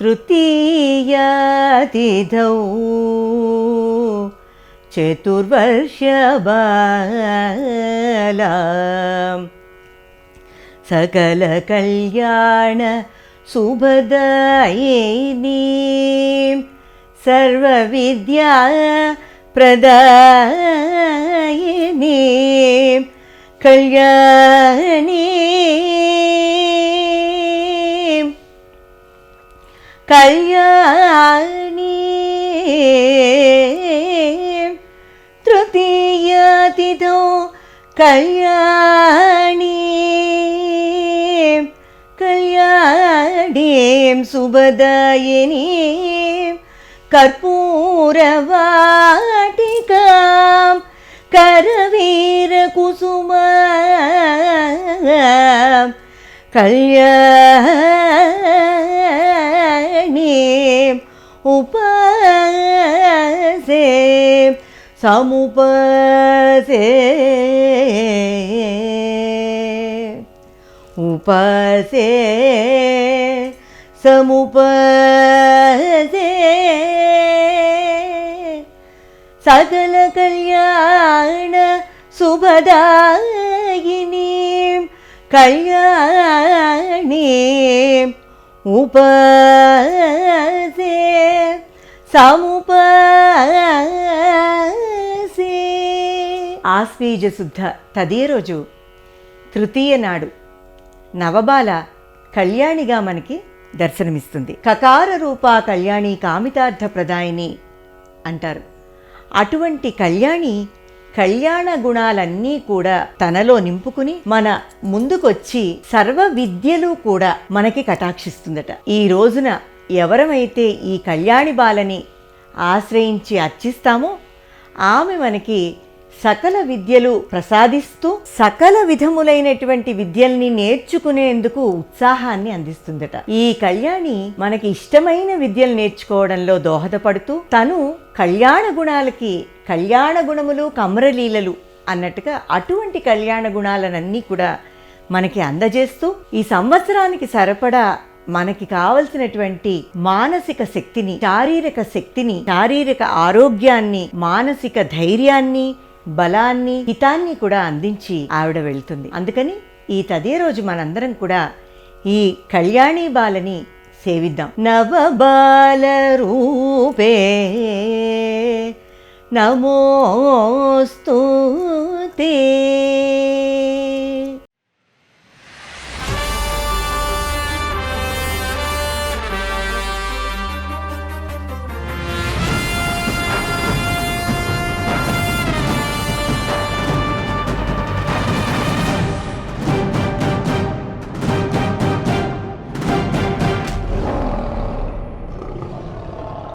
तृतीयातिथौ चतुर्वर्षबाला सकल कल्याण शुभदायिनी सर्वविद्या प्रदायिनी कल्याणी कल्याणी तृतीयातिथौ कल्याणी कल्याणीं शुभदायिनीं कर्पूरवाटिकां करवीरकुसुमां कल्याणीं उपासे समुपासे उपासे समुपासे सकल कल्याण शुभदायिनीं कल्याणीं उपासे समुपासे ఆశ్వీజ శుద్ధ తదియ రోజు తృతీయ నాడు నవబాల కళ్యాణిగా మనకి దర్శనమిస్తుంది. కకార రూపా కళ్యాణి కామితార్థ ప్రదాయిని అంటారు. అటువంటి కళ్యాణి కళ్యాణ గుణాలన్నీ కూడా తనలో నింపుకుని మన ముందుకొచ్చి సర్వ విద్యలు కూడా మనకి కటాక్షిస్తుందట. ఈ రోజున ఎవరమైతే ఈ కళ్యాణి బాలని ఆశ్రయించి అర్చిస్తామో ఆమె మనకి సకల విద్యలు ప్రసాదిస్తూ సకల విధములైనటువంటి విద్యల్ని నేర్చుకునేందుకు ఉత్సాహాన్ని అందిస్తుందట. ఈ కళ్యాణి మనకి ఇష్టమైన విద్యలు నేర్చుకోవడంలో దోహదపడుతూ తను కళ్యాణ గుణాలకి కళ్యాణ గుణములు కమ్రలీలలు అన్నట్టుగా అటువంటి కళ్యాణ గుణాలనన్నీ కూడా మనకి అందజేస్తూ ఈ సంవత్సరానికి సరిపడా మనకి కావలసినటువంటి మానసిక శక్తిని, శారీరక ఆరోగ్యాన్ని, మానసిక ధైర్యాన్ని, బలాన్ని, హితాన్ని కూడా అందించి ఆవిడ వెళ్తుంది. అందుకని ఈ తదే రోజు మనందరం కూడా ఈ కళ్యాణి బాలని సేవిద్దాం. నవబాల రూపే నమోస్తుతే.